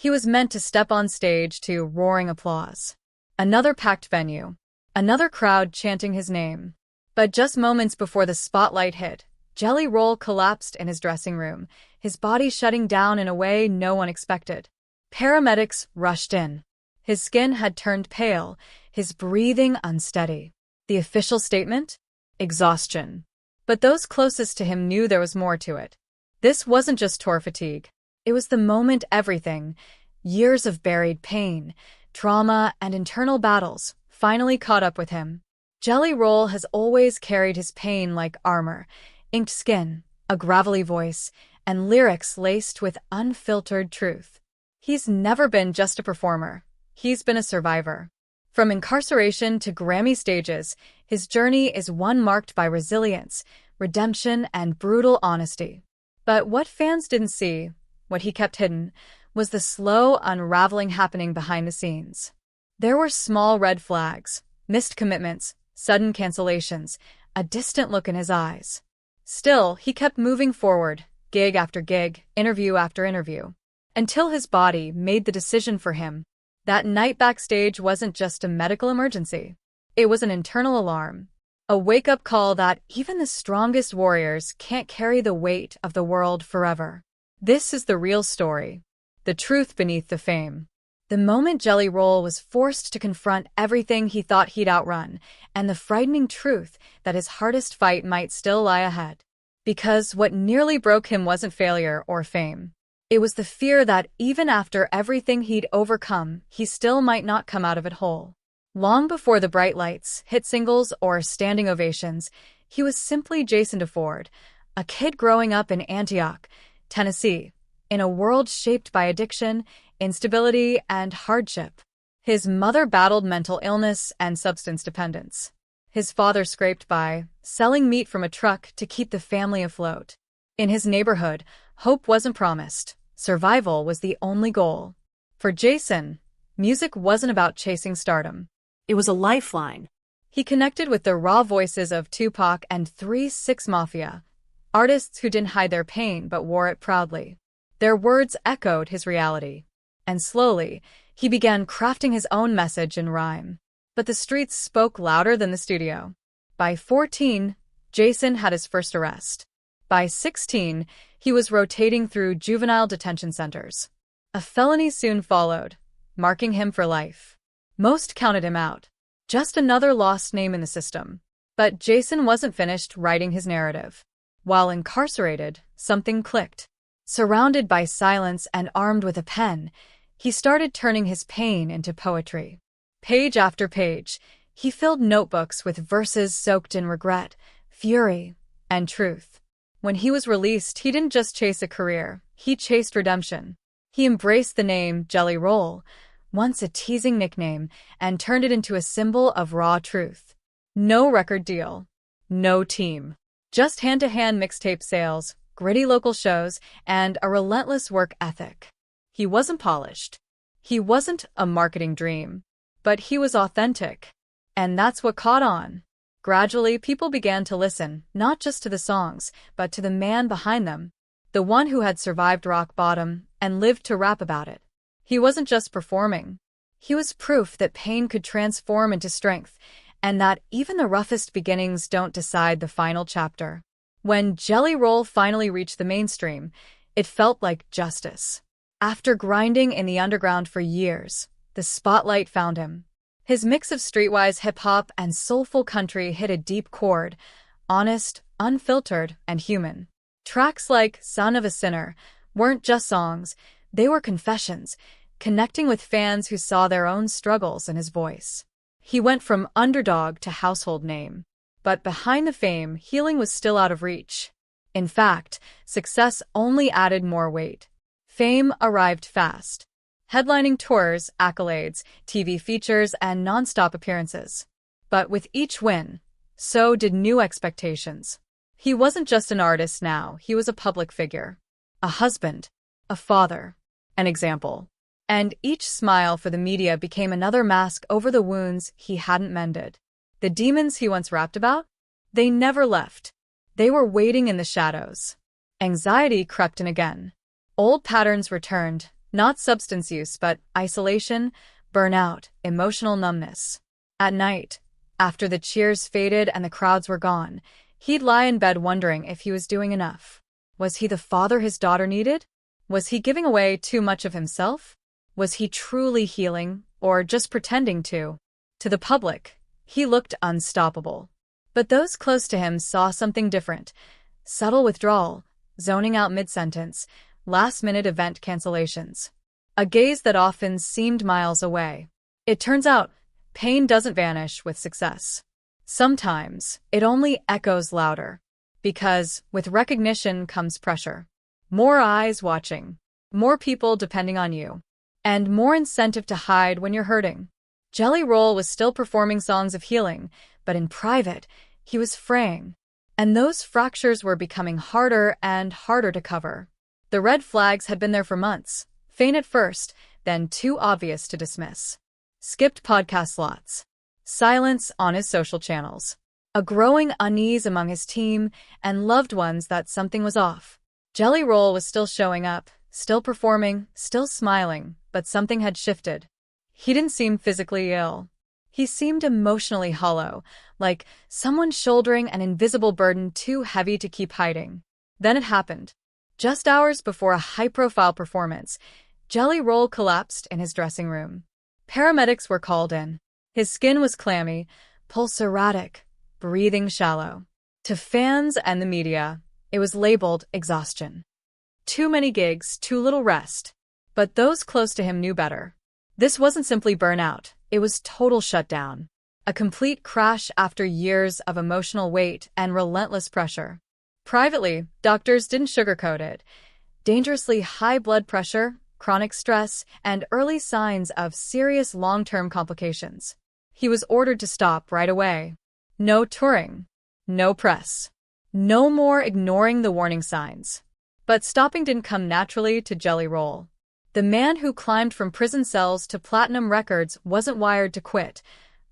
He was meant to step on stage to roaring applause. Another packed venue. Another crowd chanting his name. But just moments before the spotlight hit, Jelly Roll collapsed in his dressing room, his body shutting down in a way no one expected. Paramedics rushed in. His skin had turned pale, his breathing unsteady. The official statement? Exhaustion. But those closest to him knew there was more to it. This wasn't just tour fatigue. It was the moment everything, years of buried pain, trauma, and internal battles, finally caught up with him. Jelly Roll has always carried his pain like armor, inked skin, a gravelly voice, and lyrics laced with unfiltered truth. He's never been just a performer. He's been a survivor. From incarceration to Grammy stages, his journey is one marked by resilience, redemption, and brutal honesty. But what fans didn't see, what he kept hidden, was the slow unraveling happening behind the scenes. There were small red flags, missed commitments, sudden cancellations, a distant look in his eyes. Still, he kept moving forward, gig after gig, interview after interview, until his body made the decision for him. That night backstage wasn't just a medical emergency. It was an internal alarm. A wake-up call that even the strongest warriors can't carry the weight of the world forever. This is the real story. The truth beneath the fame. The moment Jelly Roll was forced to confront everything he thought he'd outrun, and the frightening truth that his hardest fight might still lie ahead. Because what nearly broke him wasn't failure or fame. It was the fear that even after everything he'd overcome, he still might not come out of it whole. Long before the bright lights, hit singles, or standing ovations, he was simply Jason DeFord, a kid growing up in Antioch, Tennessee, in a world shaped by addiction, instability, and hardship. His mother battled mental illness and substance dependence. His father scraped by, selling meat from a truck to keep the family afloat. In his neighborhood, hope wasn't promised. Survival was the only goal. For Jason, music wasn't about chasing stardom. It was a lifeline. He connected with the raw voices of Tupac and 3-6 Mafia, artists who didn't hide their pain but wore it proudly. Their words echoed his reality. And slowly, he began crafting his own message in rhyme. But the streets spoke louder than the studio. By 14, Jason had his first arrest. By 16, he was rotating through juvenile detention centers. A felony soon followed, marking him for life. Most counted him out. Just another lost name in the system. But Jason wasn't finished writing his narrative. While incarcerated, something clicked. Surrounded by silence and armed with a pen, he started turning his pain into poetry. Page after page, he filled notebooks with verses soaked in regret, fury, and truth. When he was released, he didn't just chase a career, he chased redemption. He embraced the name Jelly Roll, once a teasing nickname, and turned it into a symbol of raw truth. No record deal. No team. Just hand-to-hand mixtape sales, gritty local shows, and a relentless work ethic. He wasn't polished. He wasn't a marketing dream. But he was authentic. And that's what caught on. Gradually, people began to listen, not just to the songs, but to the man behind them. The one who had survived rock bottom and lived to rap about it. He wasn't just performing. He was proof that pain could transform into strength, and that even the roughest beginnings don't decide the final chapter. When Jelly Roll finally reached the mainstream, it felt like justice. After grinding in the underground for years, the spotlight found him. His mix of streetwise hip-hop and soulful country hit a deep chord, honest, unfiltered, and human. Tracks like Son of a Sinner weren't just songs, they were confessions, connecting with fans who saw their own struggles in his voice. He went from underdog to household name. But behind the fame, healing was still out of reach. In fact, success only added more weight. Fame arrived fast. Headlining tours, accolades, TV features, and non-stop appearances. But with each win, so did new expectations. He wasn't just an artist now, he was a public figure. A husband, a father, an example. And each smile for the media became another mask over the wounds he hadn't mended. The demons he once rapped about? They never left. They were waiting in the shadows. Anxiety crept in again. Old patterns returned, Not substance use, but isolation, burnout, emotional numbness. At night, after the cheers faded and the crowds were gone, he'd lie in bed wondering if he was doing enough. Was he the father his daughter needed? Was he giving away too much of himself? Was he truly healing, or just pretending to? To the public, he looked unstoppable. But those close to him saw something different. Subtle withdrawal, zoning out mid-sentence, last-minute event cancellations. A gaze that often seemed miles away. It turns out, pain doesn't vanish with success. Sometimes, it only echoes louder. Because, with recognition comes pressure. More eyes watching. More people depending on you. And more incentive to hide when you're hurting. Jelly Roll was still performing songs of healing, but in private, he was fraying. And those fractures were becoming harder and harder to cover. The red flags had been there for months, faint at first, then too obvious to dismiss. Skipped podcast slots. Silence on his social channels. A growing unease among his team and loved ones that something was off. Jelly Roll was still showing up, still performing, still smiling, but something had shifted. He didn't seem physically ill. He seemed emotionally hollow, like someone shouldering an invisible burden too heavy to keep hiding. Then it happened. Just hours before a high-profile performance, Jelly Roll collapsed in his dressing room. Paramedics were called in. His skin was clammy, pulse erratic, breathing shallow. To fans and the media, it was labeled exhaustion. Too many gigs, too little rest. But those close to him knew better. This wasn't simply burnout, it was total shutdown. A complete crash after years of emotional weight and relentless pressure. Privately, doctors didn't sugarcoat it. Dangerously high blood pressure, chronic stress, and early signs of serious long-term complications. He was ordered to stop right away. No touring. No press. No more ignoring the warning signs. But stopping didn't come naturally to Jelly Roll. The man who climbed from prison cells to platinum records wasn't wired to quit,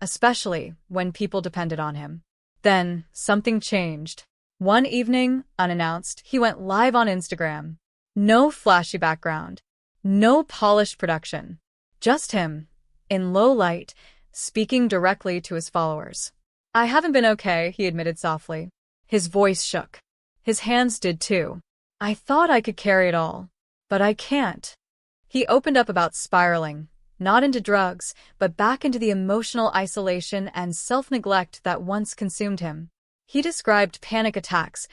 especially when people depended on him. Then, something changed. One evening, unannounced, he went live on Instagram. No flashy background. No polished production. Just him, in low light, speaking directly to his followers. "I haven't been okay," he admitted softly. His voice shook. His hands did too. "I thought I could carry it all. But I can't." He opened up about spiraling, not into drugs, but back into the emotional isolation and self-neglect that once consumed him. He described panic attacks,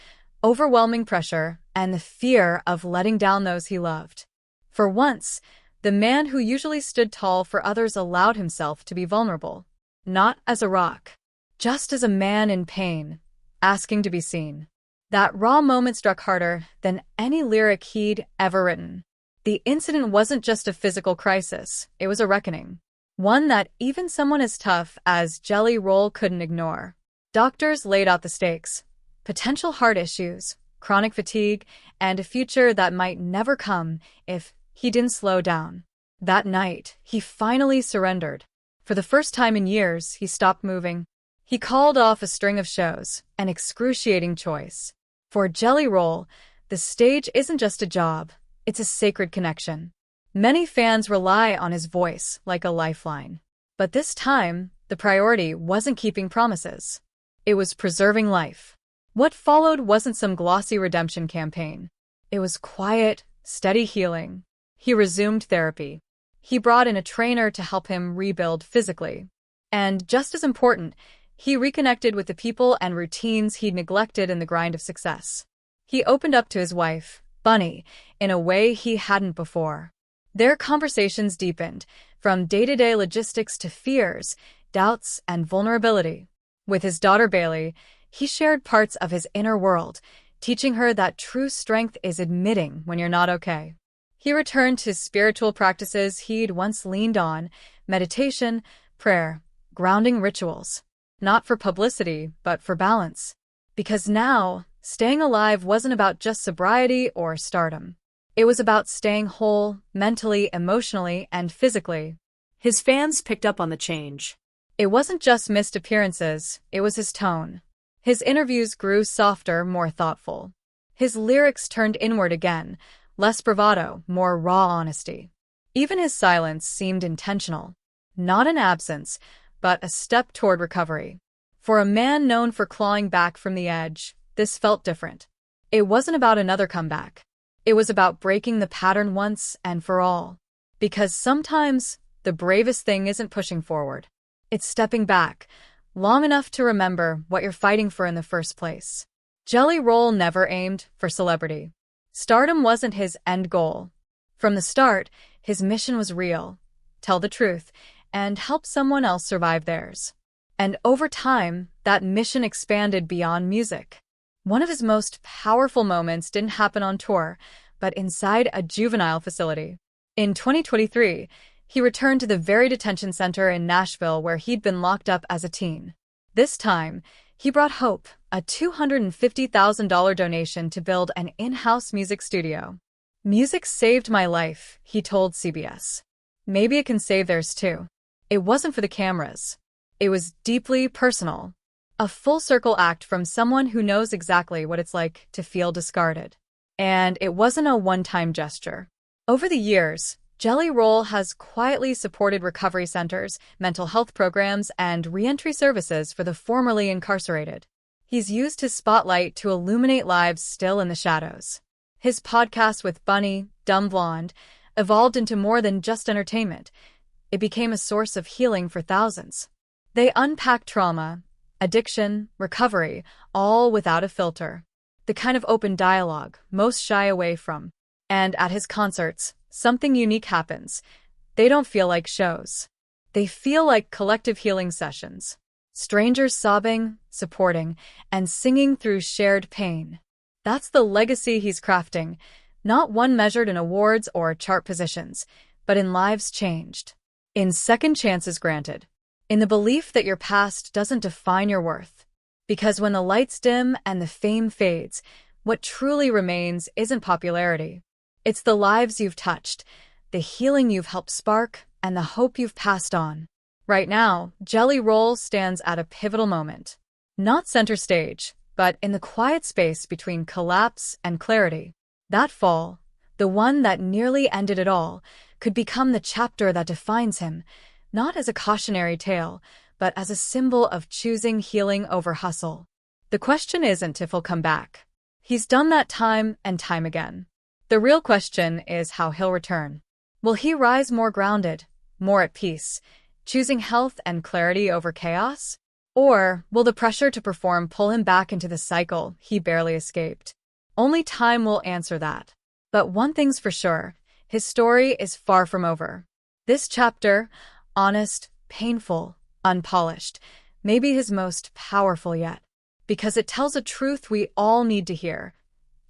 overwhelming pressure, and the fear of letting down those he loved. For once, the man who usually stood tall for others allowed himself to be vulnerable. Not as a rock. Just as a man in pain, asking to be seen. That raw moment struck harder than any lyric he'd ever written. The incident wasn't just a physical crisis, it was a reckoning. One that even someone as tough as Jelly Roll couldn't ignore. Doctors laid out the stakes. Potential heart issues, chronic fatigue, and a future that might never come if he didn't slow down. That night, he finally surrendered. For the first time in years, he stopped moving. He called off a string of shows, an excruciating choice. For Jelly Roll, the stage isn't just a job, it's a sacred connection. Many fans rely on his voice like a lifeline. But this time, the priority wasn't keeping promises. It was preserving life. What followed wasn't some glossy redemption campaign. It was quiet, steady healing. He resumed therapy. He brought in a trainer to help him rebuild physically. And just as important, he reconnected with the people and routines he'd neglected in the grind of success. He opened up to his wife, Bunny, in a way he hadn't before. Their conversations deepened, from day-to-day logistics to fears, doubts, and vulnerability. With his daughter Bailey, he shared parts of his inner world, teaching her that true strength is admitting when you're not okay. He returned to spiritual practices he'd once leaned on, meditation, prayer, grounding rituals. Not for publicity, but for balance. Because now, staying alive wasn't about just sobriety or stardom. It was about staying whole, mentally, emotionally, and physically. His fans picked up on the change. It wasn't just missed appearances, it was his tone. His interviews grew softer, more thoughtful. His lyrics turned inward again, less bravado, more raw honesty. Even his silence seemed intentional. Not an absence, but a step toward recovery. For a man known for clawing back from the edge, this felt different. It wasn't about another comeback. It was about breaking the pattern once and for all. Because sometimes, the bravest thing isn't pushing forward. It's stepping back, long enough to remember what you're fighting for in the first place. Jelly Roll never aimed for celebrity. Stardom wasn't his end goal. From the start, his mission was real: tell the truth and help someone else survive theirs. And over time, that mission expanded beyond music. One of his most powerful moments didn't happen on tour, but inside a juvenile facility. In 2023, he returned to the very detention center in Nashville where he'd been locked up as a teen. This time, he brought hope, a $250,000 donation to build an in-house music studio. "Music saved my life," he told CBS. "Maybe it can save theirs too." It wasn't for the cameras. It was deeply personal. A full-circle act from someone who knows exactly what it's like to feel discarded. And it wasn't a one-time gesture. Over the years, Jelly Roll has quietly supported recovery centers, mental health programs, and reentry services for the formerly incarcerated. He's used his spotlight to illuminate lives still in the shadows. His podcast with Bunny, Dumb Blonde, evolved into more than just entertainment. It became a source of healing for thousands. They unpack trauma, addiction, recovery, all without a filter. The kind of open dialogue most shy away from. And at his concerts, something unique happens. They don't feel like shows. They feel like collective healing sessions. Strangers sobbing, supporting, and singing through shared pain. That's the legacy he's crafting, not one measured in awards or chart positions, but in lives changed. In second chances granted. In the belief that your past doesn't define your worth. Because when the lights dim and the fame fades, what truly remains isn't popularity. It's the lives you've touched, the healing you've helped spark, and the hope you've passed on. Right now, Jelly Roll stands at a pivotal moment. Not center stage, but in the quiet space between collapse and clarity. That fall, the one that nearly ended it all, could become the chapter that defines him, not as a cautionary tale, but as a symbol of choosing healing over hustle. The question isn't if he'll come back. He's done that time and time again. The real question is how he'll return. Will he rise more grounded, more at peace, choosing health and clarity over chaos? Or will the pressure to perform pull him back into the cycle he barely escaped? Only time will answer that. But one thing's for sure, his story is far from over. This chapter, honest, painful, unpolished, may be his most powerful yet. Because it tells a truth we all need to hear.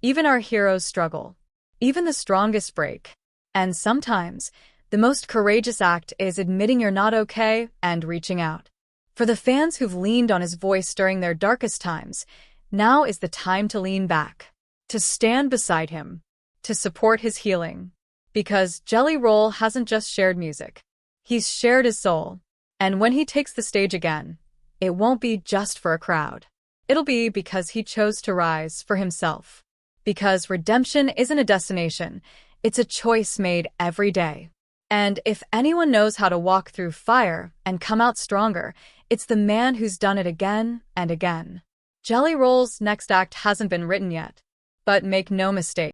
Even our heroes struggle. Even the strongest break. And sometimes, the most courageous act is admitting you're not okay and reaching out. For the fans who've leaned on his voice during their darkest times, now is the time to lean back. To stand beside him. To support his healing. Because Jelly Roll hasn't just shared music. He's shared his soul. And when he takes the stage again, it won't be just for a crowd. It'll be because he chose to rise for himself. Because redemption isn't a destination, it's a choice made every day. And if anyone knows how to walk through fire and come out stronger, it's the man who's done it again and again. Jelly Roll's next act hasn't been written yet. But make no mistake,